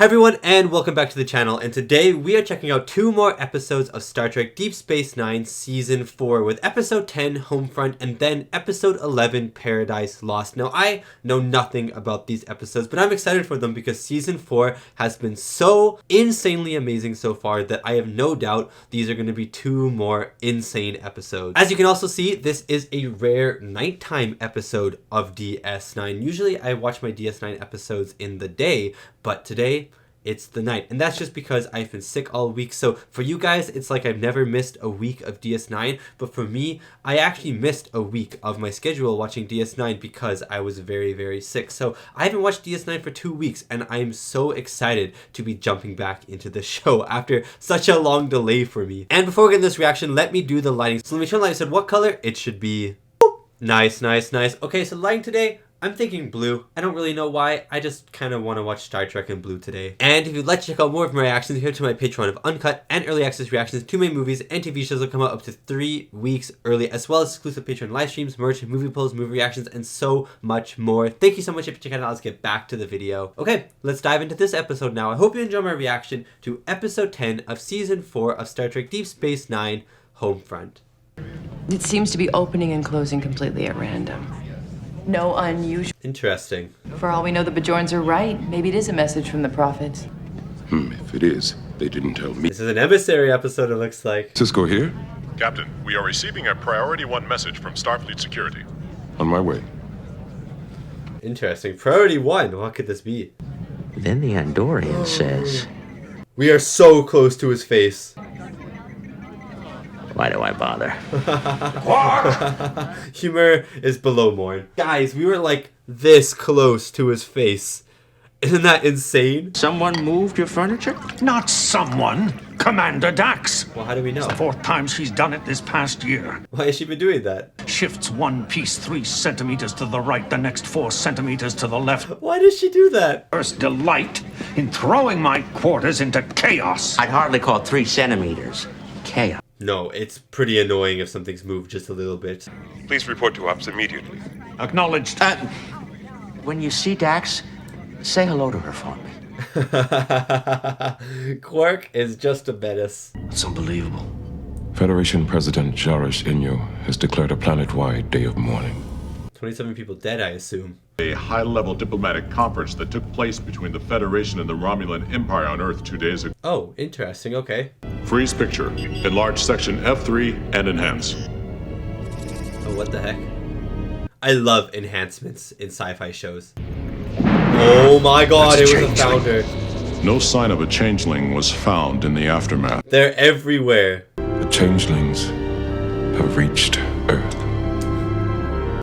Hi everyone, and welcome back to the channel, and today we are checking out 2 more episodes of Star Trek Deep Space Nine Season 4 with Episode 10, Homefront, and then Episode 11, Paradise Lost. Now, I know nothing about these episodes, but I'm excited for them because Season 4 has been so insanely amazing so far that I have no doubt these are going to be 2 more insane episodes. As you can also see, this is a rare nighttime episode of DS9. Usually I watch my DS9 episodes in the day, but today it's the night, and that's just because I've been sick all week. So for you guys, it's like I've never missed a week of DS9, but for me, I actually missed a week of my schedule watching DS9 because I was very sick. So I haven't watched DS9 for 2 weeks, and I'm so excited to be jumping back into the show after such a long delay for me. And before we get this reaction, let me do the lighting. So let me turn the light. I said what color? It should be nice. Okay, so lighting today, I'm thinking blue. I don't really know why. I just kind of want to watch Star Trek in blue today. And if you'd like to check out more of my reactions, head to my Patreon of uncut and early access reactions to my movies and TV shows that come out up to 3 weeks early, as well as exclusive Patreon live streams, merch, movie polls, movie reactions, and so much more. Thank you so much for checking it out. Let's get back to the video. Okay, let's dive into this episode now. I hope you enjoy my reaction to Episode 10 of Season 4 of Star Trek Deep Space Nine, Homefront. It seems to be opening and closing completely at random. No unusual. Interesting. For all we know, the Bajorans are right. Maybe it is a message from the prophets. If it is, they didn't tell me. This is an emissary episode, it looks like. Cisco here? Captain, we are receiving a Priority 1 message from Starfleet Security. On my way. Interesting. Priority 1. What could this be? Then the Andorian says, We are so close to his face. why do I bother? Humor is below Morn. Guys, we were like this close to his face. Isn't that insane? Someone moved your furniture? Not someone. Commander Dax. Well, how do we know? It's the 4th time she's done it this past year. Why has she been doing that? Shifts one piece 3 centimeters to the right, the next 4 centimeters to the left. Why does she do that? First delight in throwing my quarters into chaos. I'd hardly call 3 centimeters chaos. No, it's pretty annoying if something's moved just a little bit. Please report to ops immediately. Acknowledged. When you see Dax, say hello to her for me. Quark is just a menace. It's unbelievable. Federation President Jarish Inyo has declared a planet-wide day of mourning. 27 people dead, I assume. A high-level diplomatic conference that took place between the Federation and the Romulan Empire on Earth 2 days ago. Oh, interesting, okay. Freeze picture. Enlarge section F3 and enhance. Oh, what the heck? I love enhancements in sci-fi shows. Oh my god, it was a founder. No sign of a changeling was found in the aftermath. They're everywhere. The changelings have reached Earth.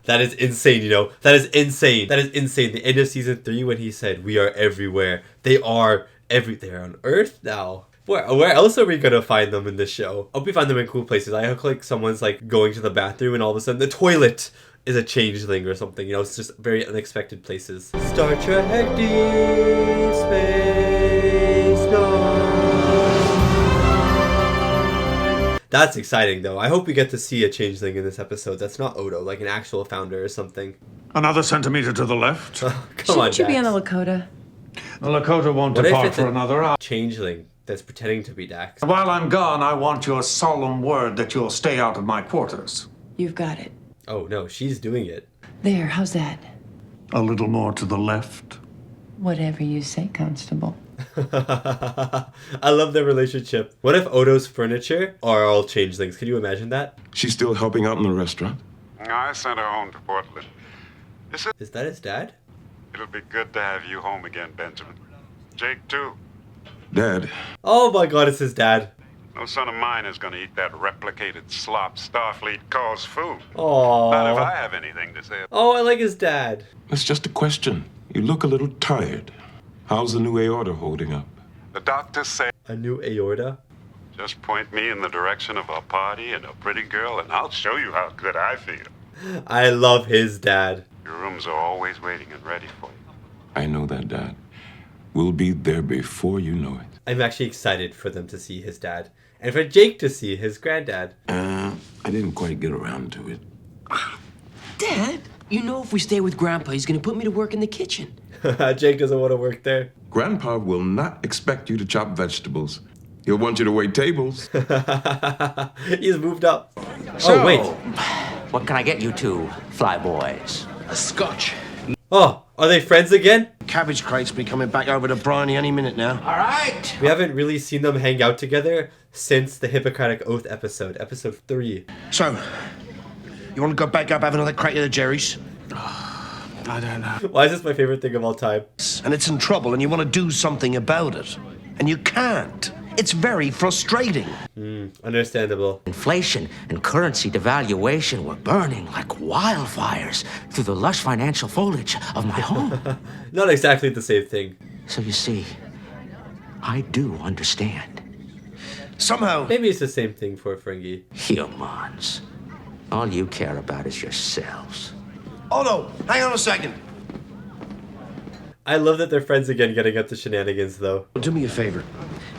That is insane, you know? That is insane. That is insane. The end of season 3 when he said, we are everywhere. They are they're on Earth now. Where else are we gonna find them in this show? I hope we find them in cool places. I hope like someone's like going to the bathroom and all of a sudden the toilet is a changeling or something. You know, it's just very unexpected places. Star Trek Deep Space Nine. That's exciting though. I hope we get to see a changeling in this episode. That's not Odo, like an actual founder or something. Another centimeter to the left. Come Shouldn't on, you be on Dax. the Lakota? The Lakota won't What if depart it's for a another hour. changeling that's pretending to be Dax? While I'm gone, I want your solemn word that you'll stay out of my quarters. You've got it. Oh no, she's doing it. There, how's that? A little more to the left. Whatever you say, Constable. I love their relationship. What if Odo's furniture are all changelings? Can you imagine that? She's still helping out in the restaurant? I sent her home to Portland. Is that his dad? It'll be good to have you home again, Benjamin. Jake, too. Dad, Oh my god, it's his dad. No son of mine is gonna eat that replicated slop Starfleet calls food. Aww. Not if I have anything to say. Oh, I like his dad. it's just a question. You look a little tired. How's the new aorta holding up? The doctors say A new aorta? just point me in the direction of a party and a pretty girl and I'll show you how good I feel. I love his dad. Your rooms are always waiting and ready for you. I know that, Dad. We'll be there before you know it. I'm actually excited for them to see his dad. And for Jake to see his granddad. I didn't quite get around to it. Dad, you know if we stay with Grandpa, he's gonna put me to work in the kitchen. Jake doesn't want to work there. Grandpa will not expect you to chop vegetables. He'll want you to wait tables. He's moved up. So, Oh, wait. what can I get you two, flyboys? A scotch. Oh, are they friends again? Cabbage crate's be coming back over to Bryony any minute now. All right. We haven't really seen them hang out together since the Hippocratic Oath episode 3. So, you want to go back up, have another crack at the Jerry's? I don't know. Why is this my favorite thing of all time? And it's in trouble and you want to do something about it. And you can't. It's very frustrating. Understandable. Inflation and currency devaluation were burning like wildfires through the lush financial foliage of my home. Not exactly the same thing. So you see, I do understand. Somehow, Maybe it's the same thing for Ferengi. Humans. All you care about is yourselves. oh no, hang on a second. I love that they're friends again getting up to shenanigans though. Do me a favor.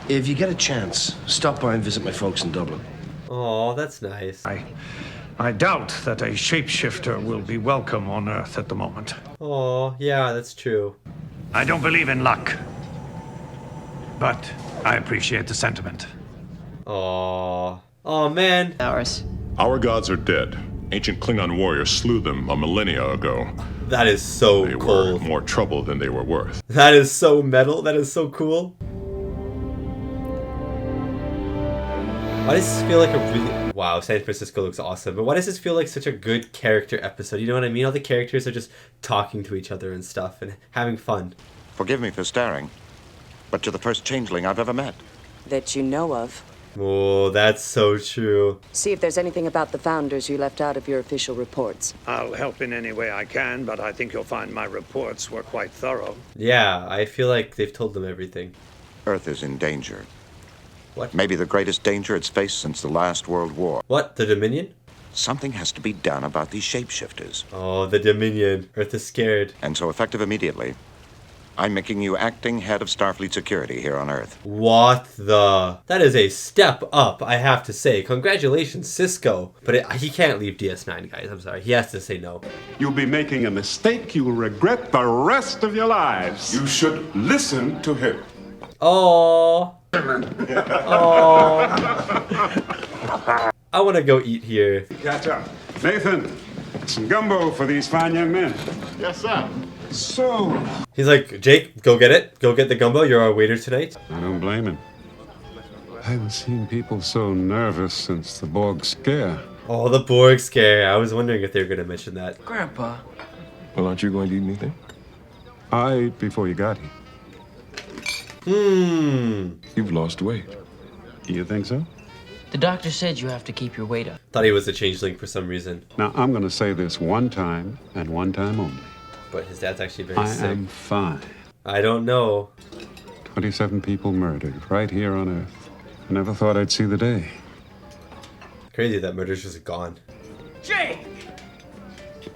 If you get a chance, stop by and visit my folks in Dublin. Oh, that's nice. I doubt that a shapeshifter will be welcome on Earth at the moment. Oh, yeah, that's true. I don't believe in luck. But I appreciate the sentiment. Oh, oh man. Ours. Our gods are dead. Ancient Klingon warriors slew them a millennia ago. That is so They cool. were more trouble than they were worth. That is so metal. That is so cool. Why does this feel like a really... Wow, San Francisco looks awesome. But why does this feel like such a good character episode? You know what I mean? All the characters are just talking to each other and stuff and having fun. Forgive me for staring, but you're the first changeling I've ever met. That you know of. Oh, that's so true. See if there's anything about the founders you left out of your official reports. I'll help in any way I can, but I think you'll find my reports were quite thorough. Yeah, I feel like they've told them everything. Earth is in danger. What? Maybe the greatest danger it's faced since the last World War. What? The Dominion? Something has to be done about these shapeshifters. Oh, the Dominion. Earth is scared. And so effective immediately, I'm making you acting head of Starfleet security here on Earth. What the? That is a step up, I have to say. Congratulations, Cisco. But he can't leave DS9, guys. I'm sorry. He has to say no. You'll be making a mistake you will regret the rest of your lives. You should listen to him. Oh. Oh. I want to go eat here. Catch up. Nathan, some gumbo for these fine young men. Yes, sir. So, He's like, Jake, go get it. Go get the gumbo. You're our waiter tonight. I don't blame him. I haven't seen people so nervous since the Borg scare. Oh, the Borg scare. I was wondering if they were going to mention that. Grandpa. Well, aren't you going to eat anything? I ate before you got here. You've lost weight. You think so? The doctor said you have to keep your weight up. Thought he was a changeling for some reason. Now, I'm going to say this one time and one time only. But his dad's actually very I sick. am fine. I don't know. 27 people murdered right here on Earth. I never thought I'd see the day. Crazy that murder's just gone. Jake!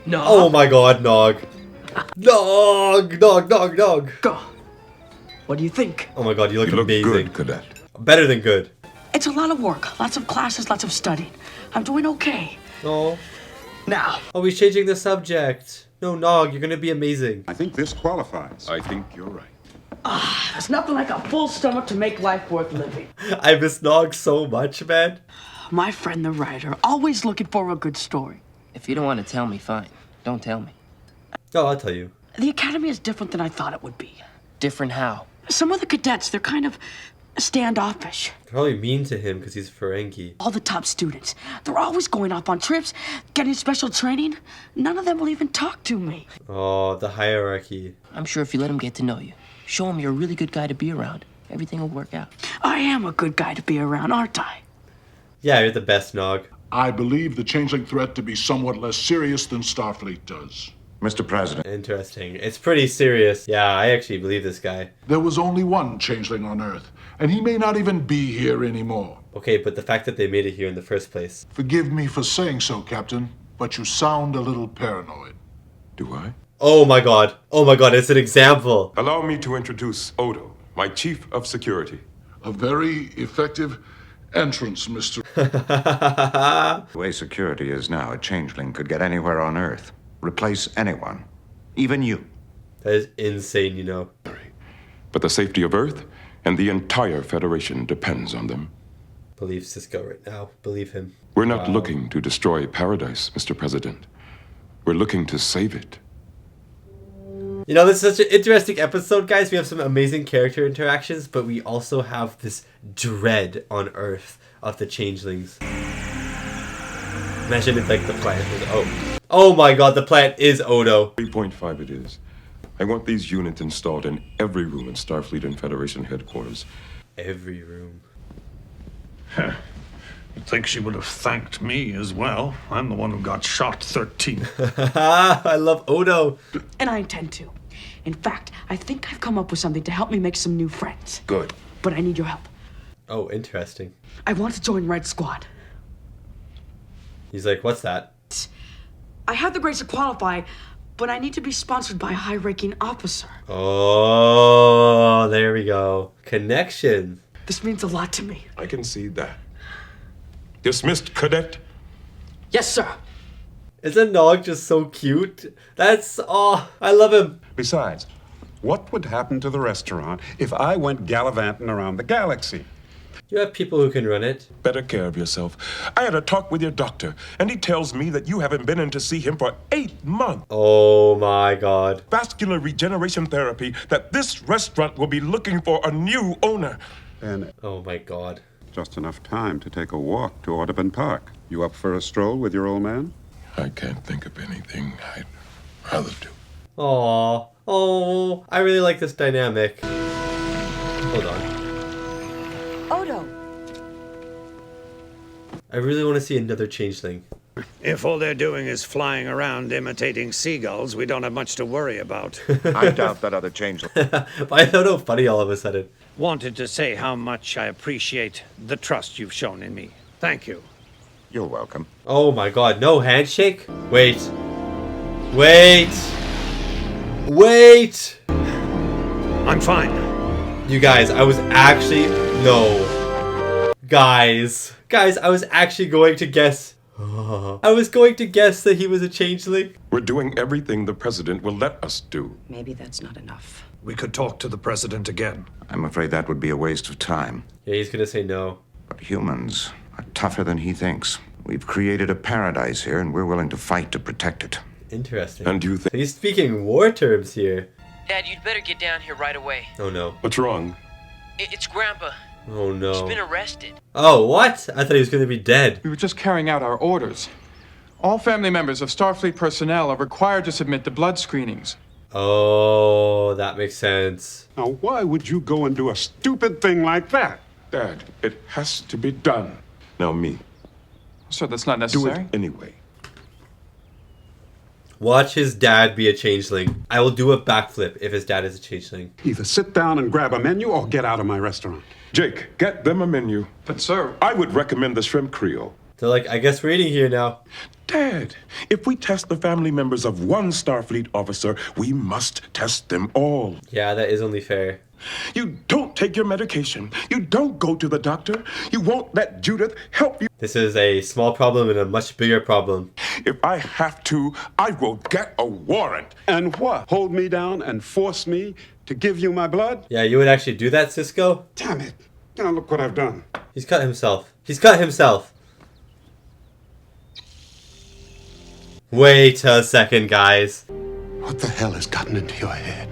No. Oh my god, Nog. Nog! Nog, Nog, Nog! Go. What do you think? Oh my god, you look You look amazing. good, Cadet. Better than good. It's a lot of work, lots of classes, lots of studying. I'm doing okay. Oh. Now, Oh, he's changing the subject. No, Nog, you're gonna be amazing. I think this qualifies. I think you're right. there's nothing like a full stomach to make life worth living. I miss Nog so much, man. My friend the writer, always looking for a good story. If you don't want to tell me, fine. Don't tell me. Oh, I'll tell you. The academy is different than I thought it would be. Different how? Some of the cadets, they're kind of standoffish. Probably mean to him because he's Ferengi. All the top students, they're always going off on trips, getting special training. None of them will even talk to me. Oh, the hierarchy. I'm sure if you let him get to know you, show him you're a really good guy to be around, everything will work out. I am a good guy to be around, aren't I? Yeah, you're the best, Nog. I believe the changeling threat to be somewhat less serious than Starfleet does. Mr. President. Interesting. It's pretty serious. Yeah, I actually believe this guy. There was only one changeling on Earth, and he may not even be here anymore. Okay, but the fact that they made it here in the first place. Forgive me for saying so, Captain, but you sound a little paranoid. Do I? Oh my god. Oh my god, it's an example. Allow me to introduce Odo, my chief of security. A very effective entrance, Mr. The way security is now, a changeling could get anywhere on Earth. Replace anyone. Even you. That is insane, you know. But the safety of Earth and the entire Federation depends on them. Believe Cisco right now. Believe him. We're not looking to destroy paradise, Mr. President. We're looking to save it. You know, this is such an interesting episode, guys. We have some amazing character interactions, but we also have this dread on Earth of the changelings. Imagine if, like, the planet was... Oh my god, the planet is Odo. 3.5 it is. I want these units installed in every room in Starfleet and Federation headquarters. Every room. You'd think she would have thanked me as well. I'm the one who got shot 13. I love Odo. And I intend to. In fact, I think I've come up with something to help me make some new friends. Good. But I need your help. Oh, interesting. I want to join Red Squad. He's like, what's that? I have the grades to qualify, but I need to be sponsored by a high-ranking officer. Oh, there we go. Connection. This means a lot to me. I can see that. Dismissed, cadet. Yes, sir. Isn't Nog just so cute? That's... Oh, I love him. Besides, what would happen to the restaurant if I went gallivanting around the galaxy? You have people who can run it. Better care of yourself. I had a talk with your doctor, and he tells me that you haven't been in to see him for 8 months. Oh my god. Vascular regeneration therapy, that this restaurant will be looking for a new owner. And oh my god. Just enough time to take a walk to Audubon Park. You up for a stroll with your old man? I can't think of anything I'd rather do. Aww. Oh, I really like this dynamic. Hold on. Odo. I really want to see another changeling. If all they're doing is flying around imitating seagulls, we don't have much to worry about. I doubt that other changeling. Why is Odo funny all of a sudden? Wanted to say how much I appreciate the trust you've shown in me. Thank you. You're welcome. Oh my god, no handshake? Wait. Wait. Wait. I'm fine. You guys, I was actually... No. Guys, I was actually going to guess... I was going to guess that he was a changeling. We're doing everything the president will let us do. Maybe that's not enough. We could talk to the president again. I'm afraid that would be a waste of time. Yeah, he's gonna say no. But humans are tougher than he thinks. We've created a paradise here, and we're willing to fight to protect it. Interesting. And you think... He's speaking war terms here. Dad, you'd better get down here right away. Oh no. What's wrong? It's Grandpa. Oh no. He's been arrested. Oh, what? I thought he was gonna be dead. We were just carrying out our orders. All family members of Starfleet personnel are required to submit to blood screenings. Oh, that makes sense. Now, why would you go and do a stupid thing like that? Dad, it has to be done. Now me. Sir, that's not Do necessary. it anyway. Watch his dad be a changeling. I will do a backflip if his dad is a changeling. Either sit down and grab a menu or get out of my restaurant. Jake, get them a menu. But sir... I would recommend the shrimp Creole. They're like, I guess we're eating here now. Dad, if we test the family members of one Starfleet officer, we must test them all. Yeah, that is only fair. You don't take your medication. You don't go to the doctor. You won't let Judith help you. This is a small problem and a much bigger problem. If I have to, I will get a warrant. And what? Hold me down and force me to give you my blood? Yeah, you would actually do that, Cisco? Damn it. Now look what I've done. He's cut himself. He's cut himself. Wait a second, guys. What the hell has gotten into your head?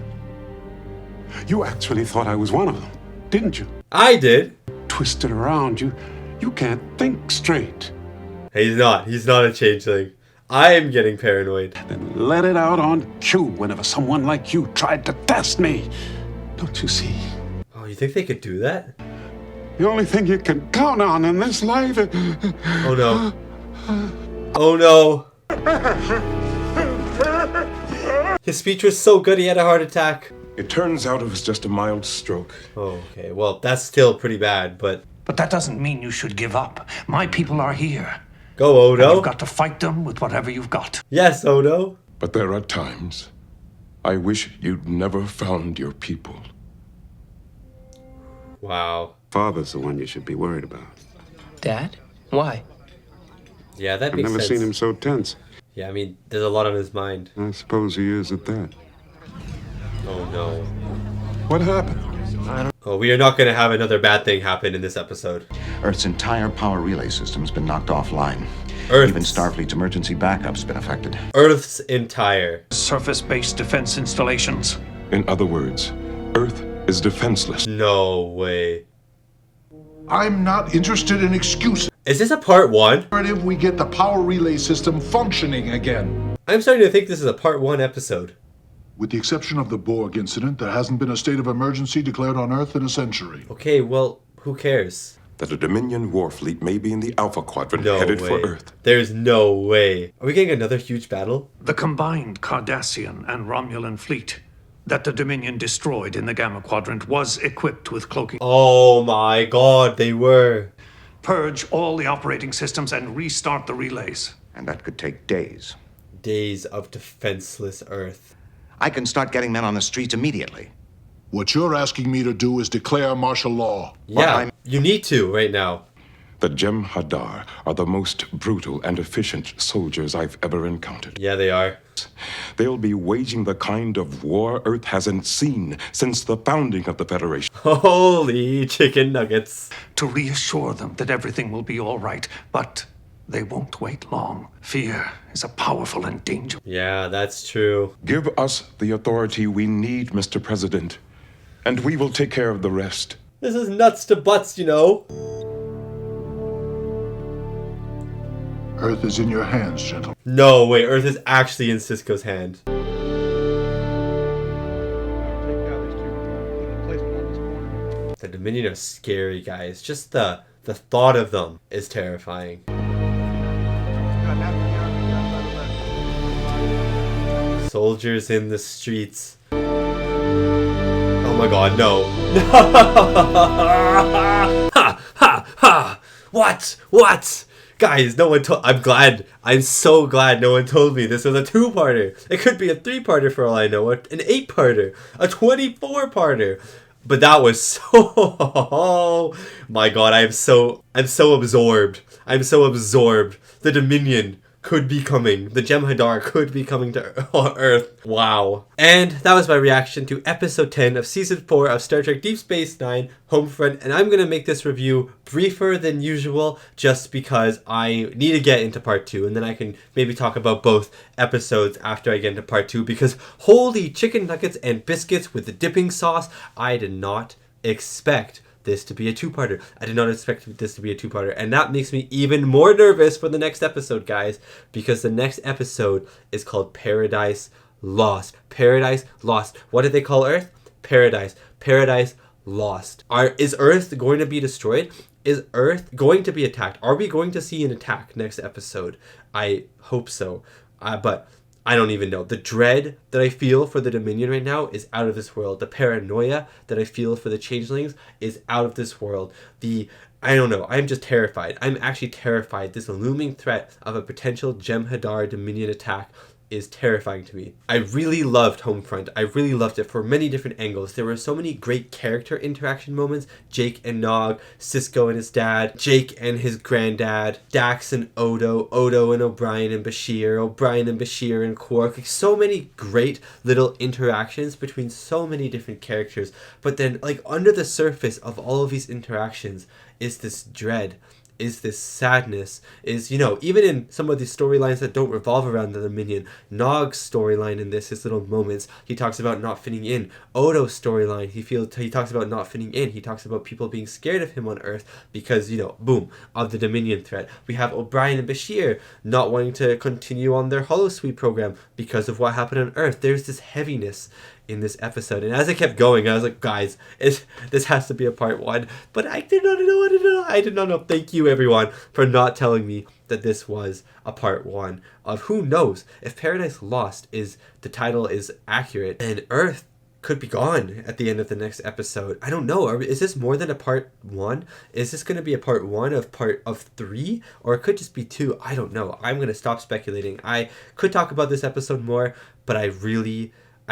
You actually thought I was one of them, didn't you? I did. Twisted around, you can't think straight. He's not a changeling. I am getting paranoid. Then let it out on cue whenever someone like you tried to test me. Don't you see? Oh, you think they could do that? The only thing you can count on in this life is... Oh no. Oh no. His speech was so good he had a heart attack. It turns out it was just a mild stroke. Oh, okay. Well, that's still pretty bad, but... But that doesn't mean you should give up. My people are here. Go, Odo. And you've got to fight them with whatever you've got. Yes, Odo. But there are times I wish you'd never found your people. Wow. Father's the one you should be worried about. Dad? Why? Yeah, that I've makes sense. never seen him so tense. Yeah, I mean, there's a lot on his mind. I suppose he is at that. Oh no. What happened? Oh, we are not going to have another bad thing happen in this episode. Earth's entire power relay system's been knocked offline. Earth's. Even Starfleet's emergency backup's been affected. Earth's entire. Surface-based defense installations. In other words, Earth is defenseless. No way. I'm not interested in excuses. Is this a part 1? If we get the power relay system functioning again. I'm starting to think this is a part 1 episode. With the exception of the Borg incident, there hasn't been a state of emergency declared on Earth in a century. Okay, well, who cares? That a Dominion war fleet may be in the Alpha Quadrant headed for Earth. There's no way. Are we getting another huge battle? The combined Cardassian and Romulan fleet that the Dominion destroyed in the Gamma Quadrant was equipped with cloaking. Oh my god, they were. Purge all the operating systems and restart the relays. And that could take days. Days of defenseless Earth. I can start getting men on the streets immediately. What you're asking me to do is declare martial law. Yeah, you need to right now. The Jem'Hadar are the most brutal and efficient soldiers I've ever encountered. Yeah, they are. They'll be waging the kind of war Earth hasn't seen since the founding of the Federation. Holy chicken nuggets. To reassure them that everything will be all right, but they won't wait long. Fear is a powerful and dangerous. Yeah, that's true. Give us the authority we need, Mr. President, and we will take care of the rest. This is nuts to butts, you know. Earth is in your hands, gentlemen. No way, Earth is actually in Sisko's hand. The Dominion are scary, guys. Just the thought of them is terrifying. Soldiers in the streets. Oh my god, no. Ha! Ha! Ha! What? What? Guys, no one told. I'm so glad no one told me this was a 2-parter. It could be a 3-parter for all I know, an 8-parter, a 24-parter. But that was so. Oh my god, I'm so absorbed. I'm so absorbed. The Dominion could be coming. The Jem'Hadar could be coming to Earth. Wow. And that was my reaction to episode 10 of season 4 of Star Trek Deep Space Nine, Homefront. And I'm going to make this review briefer than usual just because I need to get into part 2. And then I can maybe talk about both episodes after I get into part 2. Because holy chicken nuggets and biscuits with the dipping sauce, I did not expect this to be a 2-parter. I did not expect this to be a 2-parter. And that makes me even more nervous for the next episode, guys. Because the next episode is called Paradise Lost. Paradise Lost. What did they call Earth? Paradise. Paradise Lost. Is Earth going to be destroyed? Is Earth going to be attacked? Are we going to see an attack next episode? I hope so. But I don't even know. The dread that I feel for the Dominion right now is out of this world. The paranoia that I feel for the changelings is out of this world. I don't know. I'm just terrified. I'm actually terrified. This looming threat of a potential Jem'Hadar Dominion attack is terrifying to me. I really loved Homefront. I really loved it for many different angles. There were so many great character interaction moments. Jake and Nog, Sisko and his dad, Jake and his granddad, Dax and Odo, Odo and O'Brien and Bashir, O'Brien and Bashir and Quark. Like, so many great little interactions between so many different characters. But then, like, under the surface of all of these interactions is this dread, is this sadness, is, you know, even in some of these storylines that don't revolve around the Dominion. Nog's storyline in this, his little moments, he talks about not fitting in. Odo's storyline, he talks about not fitting in. He talks about people being scared of him on Earth because, you know, boom, of the Dominion threat. We have O'Brien and Bashir not wanting to continue on their holosuite program because of what happened on Earth. There's this heaviness in this episode, and as I kept going, I was like, guys, this has to be a part 1, but I did not know. Thank you, everyone, for not telling me that this was a part 1 of, who knows, if Paradise Lost is the title is accurate, and Earth could be gone at the end of the next episode. I don't know. Is this more than a part 1? Is this going to be a part 1 of part of 3, or it could just be 2? I don't know. I'm going to stop speculating. I could talk about this episode more, but I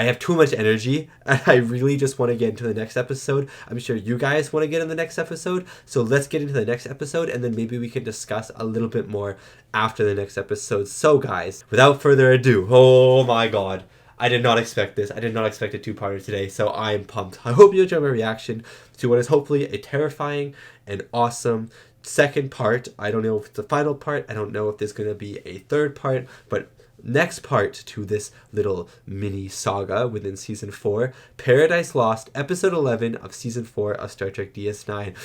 have too much energy, and I really just want to get into the next episode. I'm sure you guys want to get in the next episode, so let's get into the next episode, and then maybe we can discuss a little bit more after the next episode. So guys, without further ado, oh my god, I did not expect this. I did not expect a two-parter today, so I'm pumped. I hope you enjoy my reaction to what is hopefully a terrifying and awesome second part. I don't know if it's the final part. I don't know if there's going to be a third part, but next part to this little mini saga within Season 4, Paradise Lost, Episode 11 of Season 4 of Star Trek DS9.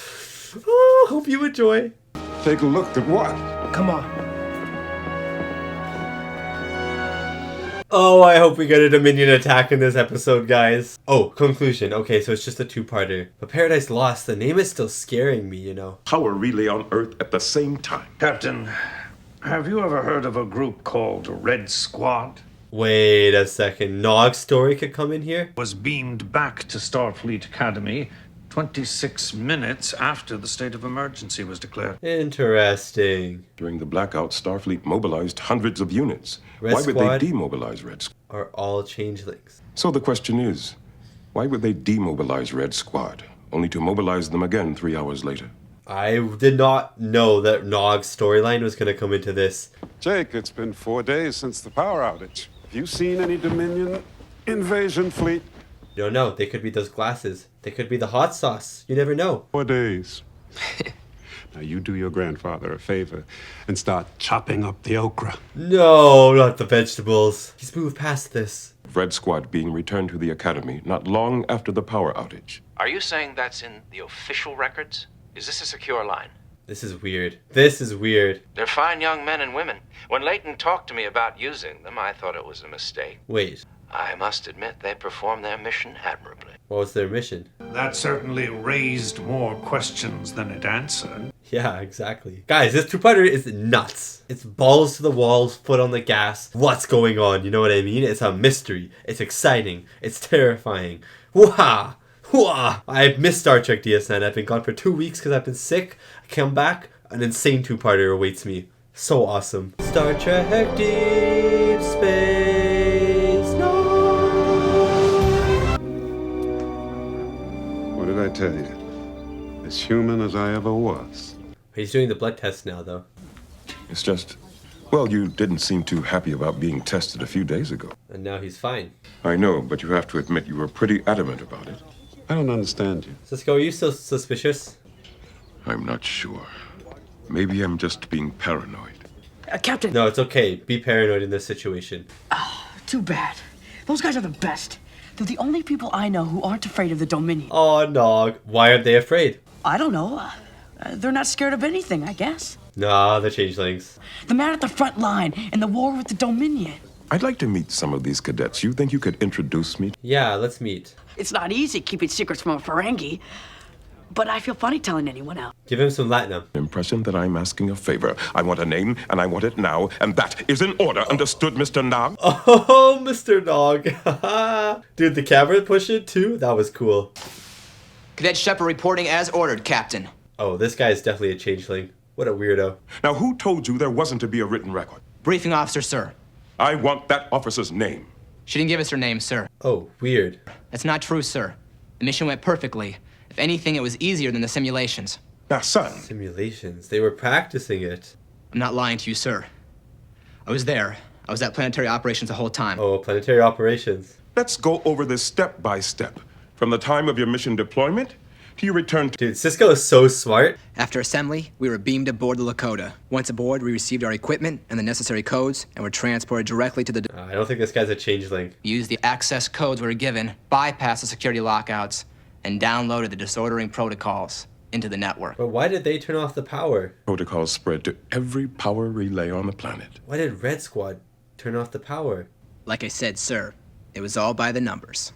Oh, hope you enjoy. Take a look at what? Come on. Oh, I hope we get a Dominion attack in this episode, guys. Oh, conclusion. Okay, so it's just a two-parter. But Paradise Lost, the name is still scaring me, you know. Power relay on Earth at the same time. Captain, have you ever heard of a group called Red Squad? Wait a second. Nog's story could come in here? Was beamed back to Starfleet Academy 26 minutes after the state of emergency was declared. Interesting. During the blackout, Starfleet mobilized hundreds of units. Red Why would Squad they demobilize Red Squad? are all changelings. So the question is, why would they demobilize Red Squad, only to mobilize them again 3 hours later? I did not know that Nog's storyline was going to come into this. Jake, it's been 4 days since the power outage. Have you seen any Dominion invasion fleet? You don't know. They could be those glasses. They could be the hot sauce. You never know. 4 days. Now you do your grandfather a favor and start chopping up the okra. No, not the vegetables. He's moved past this. Red Squad being returned to the Academy not long after the power outage. Are you saying that's in the official records? Is this a secure line? This is weird. This is weird. They're fine young men and women. When Leighton talked to me about using them, I thought it was a mistake. Wait. I must admit they performed their mission admirably. What was their mission? That certainly raised more questions than it answered. Yeah, exactly. Guys, this two-parter is nuts. It's balls to the walls, foot on the gas. What's going on? You know what I mean? It's a mystery. It's exciting. It's terrifying. Wah! Wah! I've missed Star Trek DS9. I've been gone for 2 weeks because I've been sick. I come back, an insane two-parter awaits me. So awesome. Star Trek Deep Space Nine. What did I tell you? As human as I ever was. He's doing the blood test now, though. It's just, well, you didn't seem too happy about being tested a few days ago. And now he's fine. I know, but you have to admit you were pretty adamant about it. I don't understand you. Cisco, are you so suspicious? I'm not sure. Maybe I'm just being paranoid. Captain. No, it's okay. Be paranoid in this situation. Oh, too bad. Those guys are the best. They're the only people I know who aren't afraid of the Dominion. Oh, Nog. Why aren't they afraid? I don't know. They're not scared of anything, I guess. Nah, the changelings. The man at the front line in the war with the Dominion. I'd like to meet some of these cadets. You think you could introduce me? Yeah, let's meet. It's not easy keeping secrets from a Ferengi, but I feel funny telling anyone else. Give him some Latinum. Impression that I'm asking a favor. I want a name, and I want it now, and that is in order. Understood, Mr. Nog? Oh, Mr. Nog. Dude, the camera pushed it too? That was cool. Cadet Shepard reporting as ordered, Captain. Oh, this guy is definitely a changeling. What a weirdo. Now, who told you there wasn't to be a written record? Briefing officer, sir. I want that officer's name. She didn't give us her name, sir. Oh, weird. That's not true, sir. The mission went perfectly. If anything, it was easier than the simulations. Now, son. Simulations? They were practicing it. I'm not lying to you, sir. I was there. I was at planetary operations the whole time. Oh, planetary operations. Let's go over this step by step. From the time of your mission deployment to your return to... Dude, Cisco is so smart. After assembly, we were beamed aboard the Lakota. Once aboard, we received our equipment and the necessary codes and were transported directly to the... I don't think this guy's a changeling. We used the access codes we were given, bypassed the security lockouts, and downloaded the disordering protocols into the network. But why did they turn off the power? Protocols spread to every power relay on the planet. Why did Red Squad turn off the power? Like I said, sir, it was all by the numbers.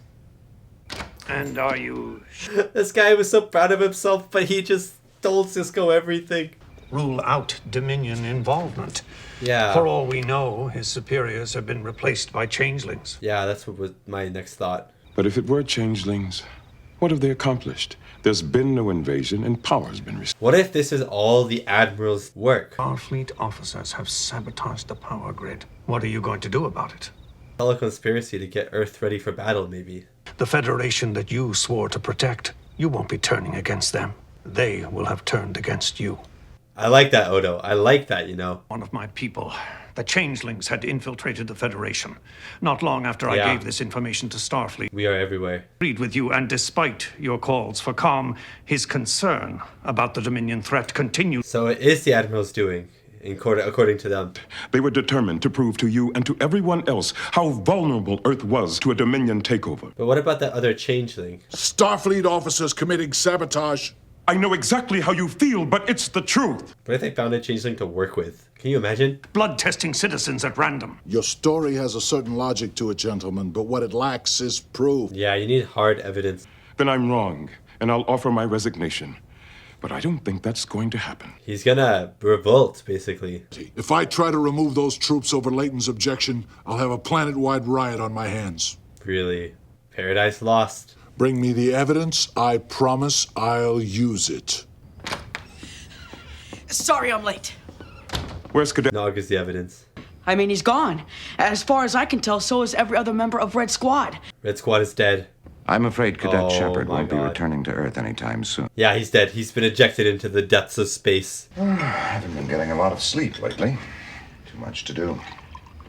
And are you... This guy was so proud of himself, but he just told Cisco everything. Rule out Dominion involvement. Yeah. For all we know, his superiors have been replaced by changelings. Yeah, that's what was my next thought. But if it were changelings, what have they accomplished? There's been no invasion and power's been restored. What if this is all the Admiral's work? Our fleet officers have sabotaged the power grid. What are you going to do about it? Tell a conspiracy to get Earth ready for battle, maybe. The Federation that you swore to protect, you won't be turning against them. They will have turned against you. I like that, Odo. I like that, you know. One of my people. The changelings had infiltrated the Federation. Not long after I gave this information to Starfleet. We are everywhere. Agreed with you, and despite your calls for calm, his concern about the Dominion threat continued. So it is the Admiral's doing, according to them. They were determined to prove to you and to everyone else how vulnerable Earth was to a Dominion takeover. But what about that other changeling? Starfleet officers committing sabotage. I know exactly how you feel, but it's the truth. What if they found a changeling to work with? Can you imagine? Blood testing citizens at random. Your story has a certain logic to it, gentlemen, but what it lacks is proof. Yeah, you need hard evidence. Then I'm wrong, and I'll offer my resignation. But I don't think that's going to happen. He's gonna revolt, basically. If I try to remove those troops over Layton's objection, I'll have a planet-wide riot on my hands. Really? Paradise Lost. Bring me the evidence. I promise I'll use it. Sorry I'm late. Where's Cadet? Nog is the evidence. I mean, he's gone. As far as I can tell, so is every other member of Red Squad. Red Squad is dead. I'm afraid Cadet Shepard my won't be God. returning to Earth anytime soon. Yeah, he's dead. He's been ejected into the depths of space. I haven't been getting a lot of sleep lately. Too much to do.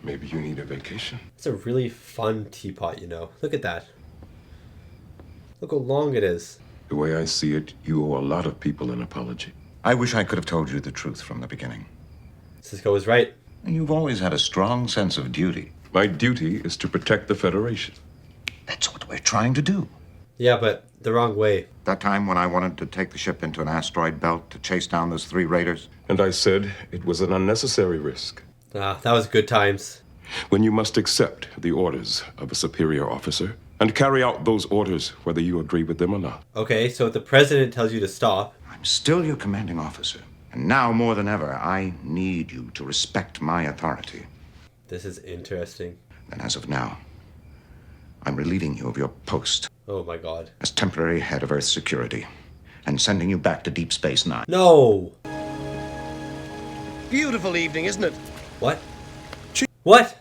Maybe you need a vacation. It's a really fun teapot, you know. Look at that. Look how long it is. The way I see it, you owe a lot of people an apology. I wish I could have told you the truth from the beginning. Cisco was right. You've always had a strong sense of duty. My duty is to protect the Federation. That's what we're trying to do. Yeah, but the wrong way. That time when I wanted to take the ship into an asteroid belt to chase down those 3 raiders. And I said it was an unnecessary risk. Ah, that was good times. When you must accept the orders of a superior officer and carry out those orders whether you agree with them or not. Okay, so if the president tells you to stop. I'm still your commanding officer. And now more than ever, I need you to respect my authority. This is interesting. And as of now, I'm relieving you of your post. Oh my God. As temporary head of Earth security. And sending you back to Deep Space Nine. No! Beautiful evening, isn't it? What? What?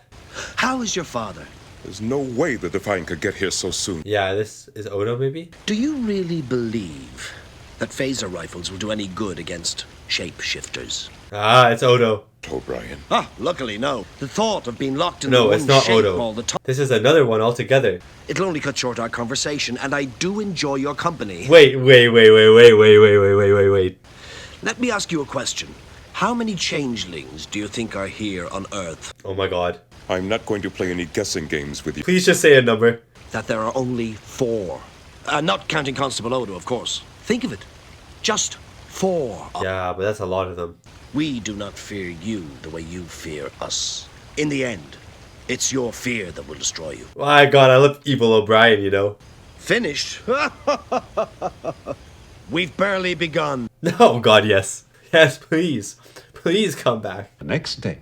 How is your father? There's no way the Defiant could get here so soon. Yeah, this is Odo, maybe? Do you really believe that phaser rifles will do any good against shapeshifters? Ah, it's Odo. O'Brien. Ah, luckily, no. The thought of being locked in No, the it's one not shape Odo. all the time. This is another one altogether. It'll only cut short our conversation, and I do enjoy your company. Wait. Let me ask you a question. How many changelings do you think are here on Earth? Oh my God. I'm not going to play any guessing games with you. Please just say a number. That there are only 4. Not counting Constable Odo, of course. Think of it. Just 4. Yeah, but that's a lot of them. We do not fear you the way you fear us. In the end, it's your fear that will destroy you. My God, I love Evil O'Brien, you know. Finished? We've barely begun. No, God, yes. Yes, please. Please come back. The next day,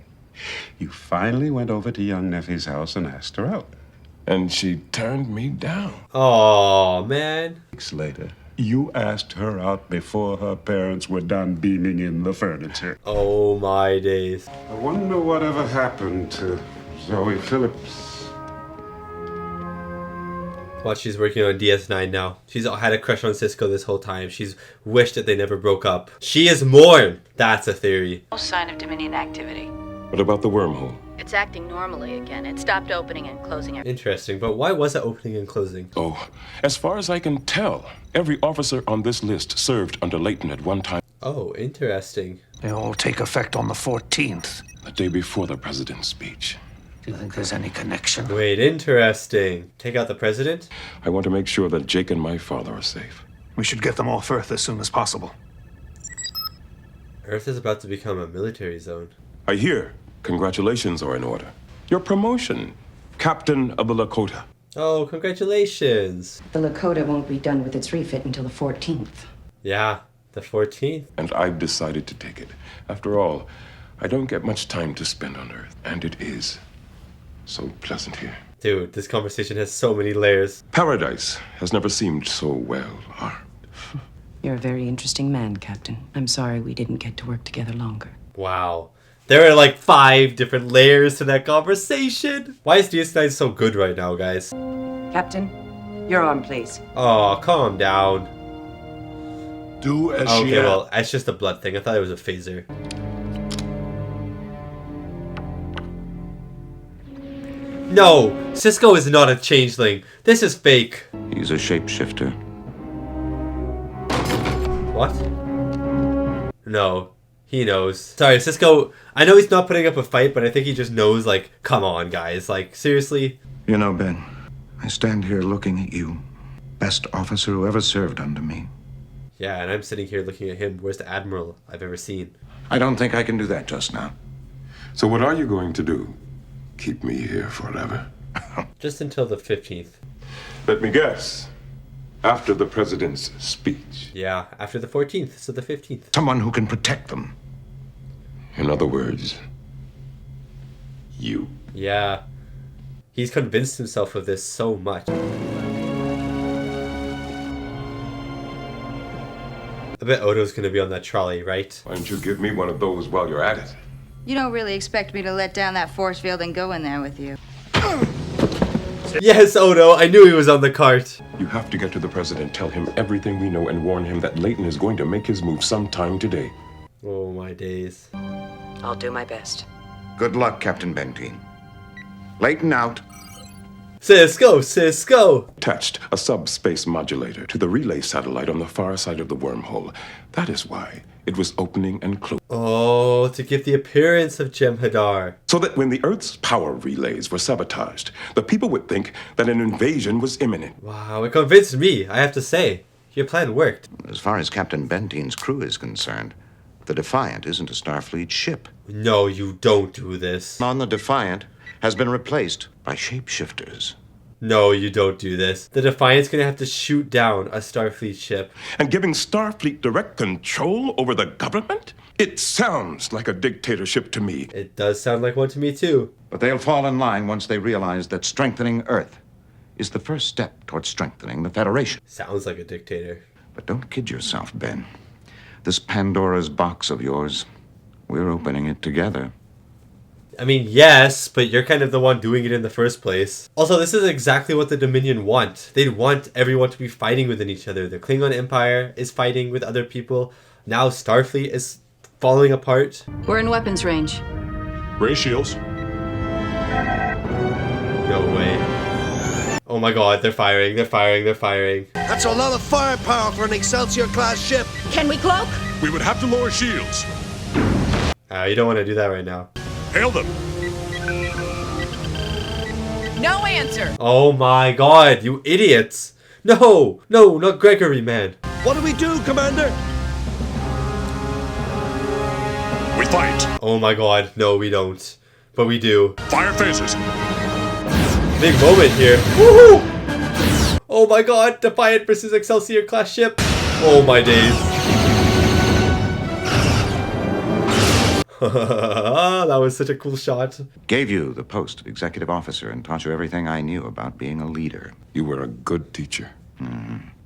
you finally went over to young Neffy's house and asked her out. And she turned me down. Oh man. Weeks later, you asked her out before her parents were done beaming in the furniture. Oh my days. I wonder whatever happened to Zoe Phillips. Watch, she's working on DS9 now. She's had a crush on Cisco this whole time. She's wished that they never broke up. She is mourned. That's a theory. No sign of Dominion activity. What about the wormhole? It's acting normally again. It stopped opening and closing. Interesting, but why was it opening and closing? Oh, as far as I can tell, every officer on this list served under Layton at one time. Oh, interesting. They all take effect on the 14th. The day before the president's speech. Do you think there's any connection? Wait, interesting. Take out the president? I want to make sure that Jake and my father are safe. We should get them off Earth as soon as possible. Earth is about to become a military zone. I hear congratulations are in order. Your promotion, Captain of the Lakota. Oh, congratulations. The Lakota won't be done with its refit until the 14th. Yeah, the 14th. And I've decided to take it. After all, I don't get much time to spend on Earth, and it is so pleasant here. Dude, this conversation has so many layers. Paradise has never seemed so well armed. You're a very interesting man, Captain. I'm sorry we didn't get to work together longer. Wow. There are like 5 different layers to that conversation. Why is DS9 so good right now, guys? Captain, your arm, please. Oh, calm down. Do as she Okay, asks. well, it's just a blood thing. I thought it was a phaser. No! Cisco is not a changeling. This is fake. He's a shapeshifter. What? No. He knows. Sorry, Cisco, I know he's not putting up a fight, but I think he just knows, like, come on, guys. Like, seriously? You know, Ben, I stand here looking at you. Best officer who ever served under me. Yeah, and I'm sitting here looking at him. Where's the Admiral I've ever seen? I don't think I can do that just now. So what are you going to do? Keep me here forever? Just until the 15th. Let me guess. After the president's speech. Yeah, after the 14th, so the 15th. Someone who can protect them. In other words, you. Yeah. He's convinced himself of this so much. I bet Odo's gonna be on that trolley, right? Why don't you give me one of those while you're at it? You don't really expect me to let down that force field and go in there with you. Yes, Odo, I knew he was on the cart. You have to get to the president, tell him everything we know, and warn him that Leighton is going to make his move sometime today. Oh my days. I'll do my best. Good luck, Captain Bentine. Leighton out. Cisco, Cisco! Attached a subspace modulator to the relay satellite on the far side of the wormhole. That is why it was opening and closing. Oh, to give the appearance of Jem'Hadar. So that when the Earth's power relays were sabotaged, the people would think that an invasion was imminent. Wow, it convinced me, I have to say. Your plan worked. As far as Captain Bentine's crew is concerned, the Defiant isn't a Starfleet ship. No, you don't do this. On the Defiant has been replaced by shapeshifters. No, you don't do this. The Defiant's gonna have to shoot down a Starfleet ship. And giving Starfleet direct control over the government? It sounds like a dictatorship to me. It does sound like one to me too. But they'll fall in line once they realize that strengthening Earth is the first step towards strengthening the Federation. Sounds like a dictator. But don't kid yourself, Ben. This Pandora's box of yours, we're opening it together. I mean, yes, but you're kind of the one doing it in the first place. Also, this is exactly what the Dominion want. They want everyone to be fighting within each other. The Klingon Empire is fighting with other people. Now Starfleet is falling apart. We're in weapons range. Ray shields. No way. Oh my god, they're firing, they're firing, they're firing. That's a lot of firepower for an Excelsior-class ship. Can we cloak? We would have to lower shields. You don't want to do that right now. Hail them. No answer. Oh my god, you idiots. No, no, not Gregory, man. What do we do, Commander? We fight. Oh my god, no we don't. But we do. Fire phasers. Big moment here. Woohoo! Oh my god, Defiant versus Excelsior class ship. Oh my days. That was such a cool shot. Gave you the post of executive officer and taught you everything I knew about being a leader. You were a good teacher.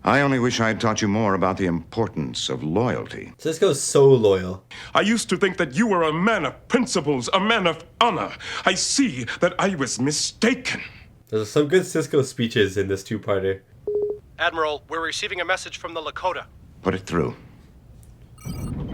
I only wish I'd taught you more about the importance of loyalty. Cisco's so loyal. I used to think that you were a man of principles, a man of honor. I see that I was mistaken. There's some good Cisco speeches in this two-parter. Admiral, we're receiving a message from the Lakota. Put it through.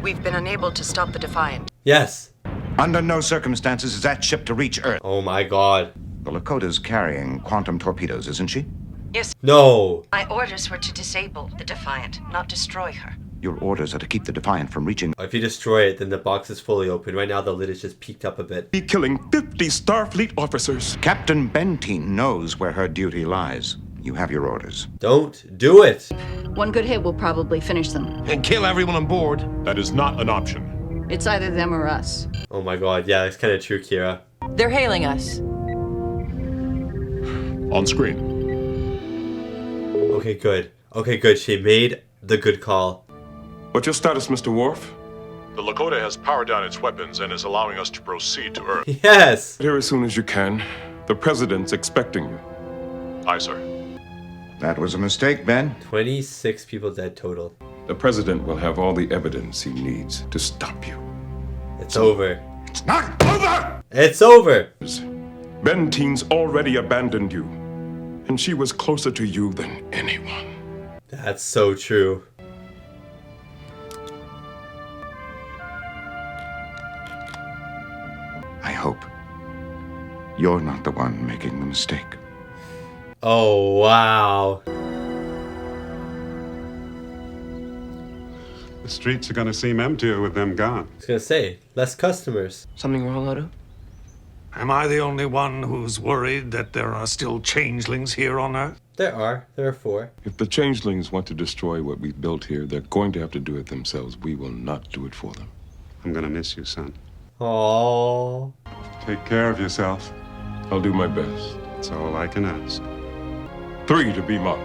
We've been unable to stop the Defiant. Yes. Under no circumstances is that ship to reach Earth. Oh my god. The Lakota's carrying quantum torpedoes, isn't she? Yes. No. My orders were to disable the Defiant, not destroy her. Your orders are to keep the Defiant from reaching... If you destroy it, then the box is fully open. Right now, the lid is just peeked up a bit. Be killing 50 Starfleet officers. Captain Bentine knows where her duty lies. You have your orders. Don't do it. One good hit will probably finish them. And kill everyone on board. That is not an option. It's either them or us. Oh my god, yeah, that's kind of true, Kira. They're hailing us. On screen. Okay, good. Okay, good. She made the good call. What's your status, Mr. Worf? The Lakota has powered down its weapons and is allowing us to proceed to Earth. Yes! Get here as soon as you can. The President's expecting you. Aye, sir. That was a mistake, Ben. 26 people dead total. The President will have all the evidence he needs to stop you. It's over. It's not over! It's over! Bentine's already abandoned you. And she was closer to you than anyone. That's so true. You're not the one making the mistake. Oh, wow. The streets are gonna seem emptier with them gone. I was gonna say, less customers. Something wrong, Otto? Am I the only one who's worried that there are still changelings here on Earth? There are 4. If the changelings want to destroy what we've built here, they're going to have to do it themselves. We will not do it for them. I'm gonna miss you, son. Aww. Take care of yourself. I'll do my best. That's all I can ask. 3 to beam up.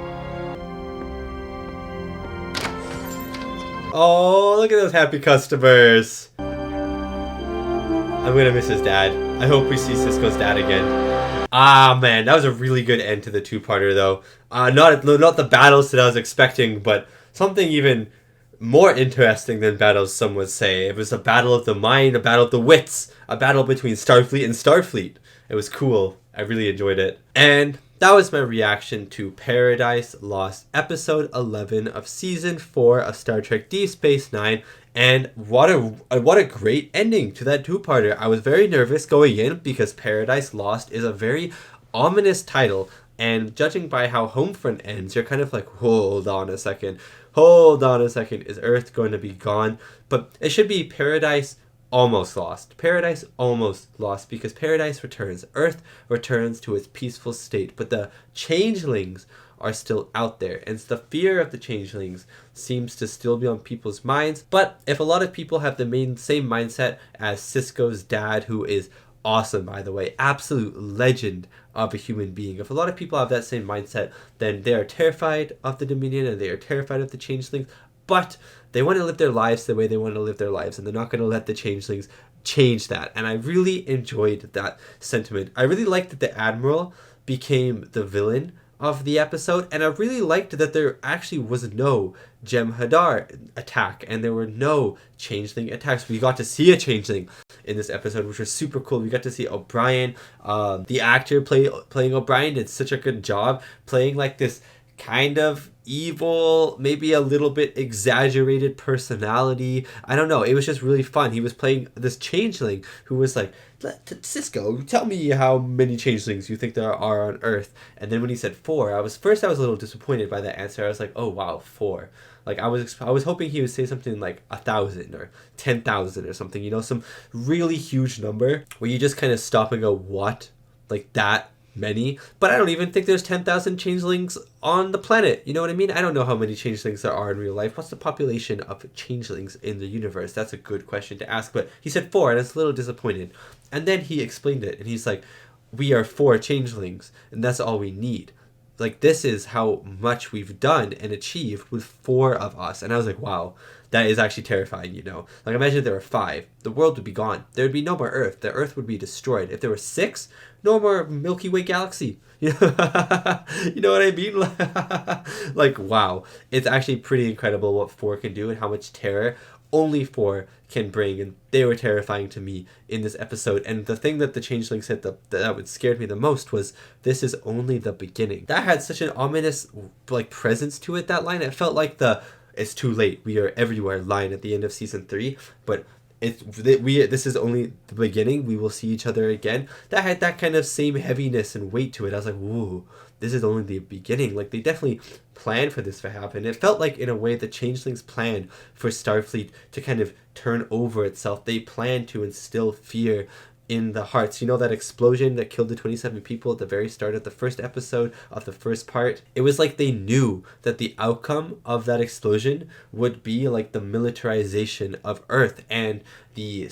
Oh, look at those happy customers. I'm gonna miss his dad. I hope we see Cisco's dad again. Ah, man, that was a really good end to the two-parter, though. Not the battles that I was expecting, but something even more interesting than battles, some would say. It was a battle of the mind, a battle of the wits, a battle between Starfleet and Starfleet. It was cool. I really enjoyed it. And that was my reaction to Paradise Lost, episode 11 of season 4 of Star Trek Deep Space Nine. And what a great ending to that two-parter. I was very nervous going in because Paradise Lost is a very ominous title. And judging by how Homefront ends, you're kind of like, hold on a second. Hold on a second. Is Earth going to be gone? But it should be Paradise Almost Lost. Paradise Almost Lost, because Paradise returns. Earth returns to its peaceful state. But the changelings are still out there, and the fear of the changelings seems to still be on people's minds. But if a lot of people have the same mindset as Cisco's dad, who is awesome, by the way, absolute legend of a human being, if a lot of people have that same mindset, then they are terrified of the Dominion and they are terrified of the changelings, but they want to live their lives the way they want to live their lives, and they're not going to let the changelings change that. And I really enjoyed that sentiment. I really liked that the Admiral became the villain of the episode, and I really liked that there actually was no Jem'Hadar attack and there were no changeling attacks. We got to see a changeling in this episode, which was super cool. We got to see O'Brien. The actor playing O'Brien did such a good job playing like this kind of evil, maybe a little bit exaggerated personality. I don't know. It was just really fun. He was playing this changeling who was like, Cisco, tell me how many changelings you think there are on Earth. And then when he said 4, I was a little disappointed by that answer. I was like, oh wow, 4. Like I was hoping he would say something like 1,000 or 10,000 or something, you know, some really huge number where you just kind of stop and go, what? Like that many? But I don't even think there's 10,000 changelings on the planet. You know what I mean? I don't know how many changelings there are in real life. What's the population of changelings in the universe? That's a good question to ask. But he said 4, and I was a little disappointed. And then he explained it, and he's like, we are 4 changelings, and that's all we need. Like, this is how much we've done and achieved with 4 of us. And I was like, wow, that is actually terrifying, you know? Like, imagine if there were 5. The world would be gone. There would be no more Earth. The Earth would be destroyed. If there were 6, no more Milky Way galaxy. You know, you know what I mean? Like, wow. It's actually pretty incredible what 4 can do and how much terror only 4 can bring, and they were terrifying to me in this episode. And the thing that the changeling said that would scared me the most was, this is only the beginning. That had such an ominous like presence to it, that line. It felt like the it's too late, we are everywhere line at the end of season 3, but this is only the beginning, we will see each other again. That had that kind of same heaviness and weight to it. I was like, whoa, this is only the beginning. Like, they definitely planned for this to happen. It felt like, in a way, the changelings planned for Starfleet to kind of turn over itself. They planned to instill fear in the hearts. You know that explosion that killed the 27 people at the very start of the first episode of the first part? It was like they knew that the outcome of that explosion would be like the militarization of Earth and the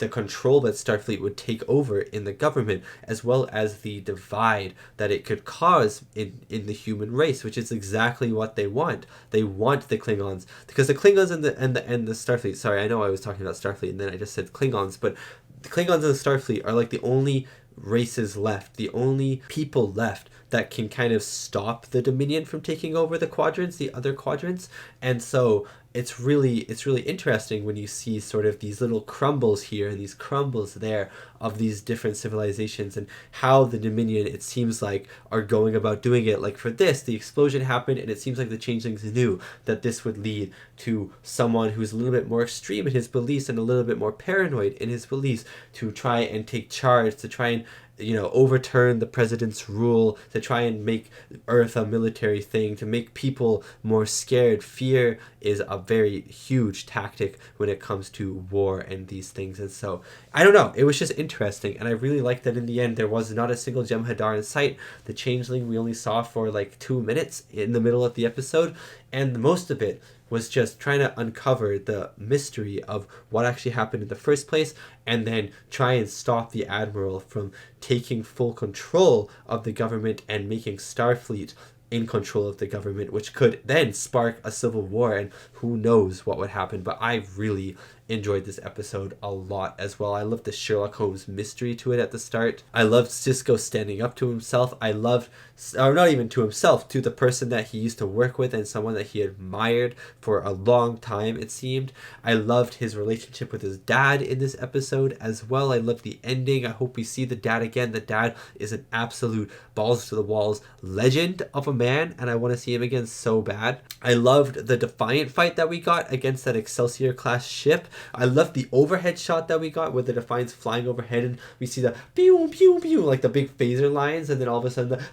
control that Starfleet would take over in the government, as well as the divide that it could cause in the human race, which is exactly what they want. They want the Klingons, because the Klingons and the Starfleet, sorry, I know I was talking about Starfleet and then I just said Klingons, but the Klingons and the Starfleet are like the only races left, the only people left that can kind of stop the Dominion from taking over the quadrants, the other quadrants. And so it's really interesting when you see sort of these little crumbles here and these crumbles there of these different civilizations, and how the Dominion, it seems like, are going about doing it. Like, for this, the explosion happened, and it seems like the changelings knew that this would lead to someone who's a little bit more extreme in his beliefs and a little bit more paranoid in his beliefs to try and take charge, to try and overturn the president's rule, to try and make Earth a military thing, to make people more scared. Fear is a very huge tactic when it comes to war and these things. And so, I don't know, it was just interesting, and I really liked that in the end there was not a single Jem'Hadar in sight. The changeling we only saw for like 2 minutes in the middle of the episode, and most of it was just trying to uncover the mystery of what actually happened in the first place, and then try and stop the Admiral from taking full control of the government and making Starfleet in control of the government, which could then spark a civil war, and who knows what would happen. But I really enjoyed this episode a lot as well. I loved the Sherlock Holmes mystery to it at the start. I loved Cisco standing up to himself. I loved, or not even to himself, to the person that he used to work with and someone that he admired for a long time, it seemed. I loved his relationship with his dad in this episode as well. I loved the ending. I hope we see the dad again. The dad is an absolute balls to the walls legend of a man, and I want to see him again so bad. I loved the Defiant fight that we got against that Excelsior class ship. I loved the overhead shot that we got with the Defiant's flying overhead, and we see the pew pew pew, like the big phaser lines, and then all of a sudden the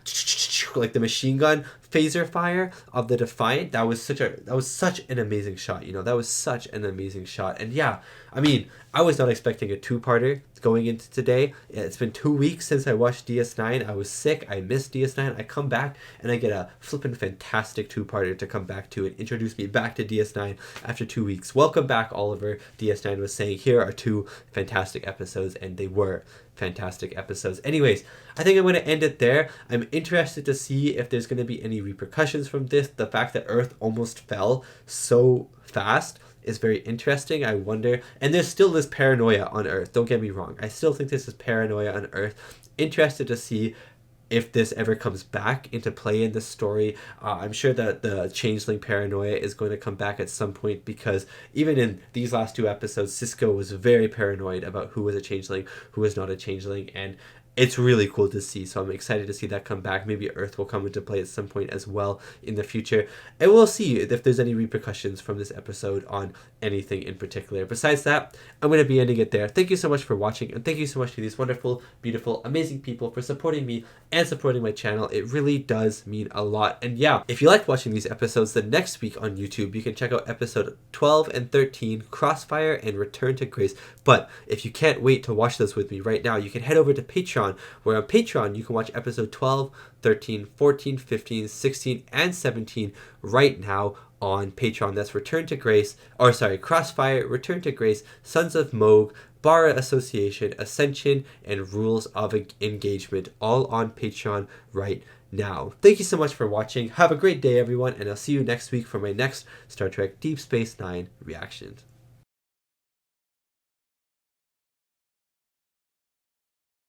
like the machine gun phaser fire of the Defiant. That was such an amazing shot. That was such an amazing shot. And yeah, I mean, I was not expecting a two-parter going into today. It's been 2 weeks since I watched DS9. I was sick. I missed DS9. I come back and I get a flippin' fantastic two-parter to come back to and introduce me back to DS9 after 2 weeks. Welcome back, Oliver. DS9 was saying, here are 2 fantastic episodes, and they were fantastic episodes. Anyways, I think I'm going to end it there. I'm interested to see if there's going to be any repercussions from this. The fact that Earth almost fell so fast is very interesting. I wonder, and there's still this paranoia on Earth, don't get me wrong. I still think this is paranoia on Earth. Interested to see if this ever comes back into play in the story. I'm sure that the changeling paranoia is going to come back at some point, because even in these last 2 episodes, Cisco was very paranoid about who was a changeling, who was not a changeling, and it's really cool to see. So I'm excited to see that come back. Maybe Earth will come into play at some point as well in the future. And we'll see if there's any repercussions from this episode on anything in particular. Besides that, I'm going to be ending it there. Thank you so much for watching. And thank you so much to these wonderful, beautiful, amazing people for supporting me and supporting my channel. It really does mean a lot. And yeah, if you like watching these episodes, then next week on YouTube, you can check out episode 12 and 13, Crossfire and Return to Grace. But if you can't wait to watch those with me right now, you can head over to Patreon, where on Patreon you can watch episode 12, 13, 14, 15, 16, and 17 right now on Patreon. That's Crossfire, Return to Grace, Sons of Moog, Bara Association, Ascension, and Rules of Engagement, all on Patreon right now. Thank you so much for watching. Have a great day, everyone, and I'll see you next week for my next Star Trek Deep Space Nine reactions.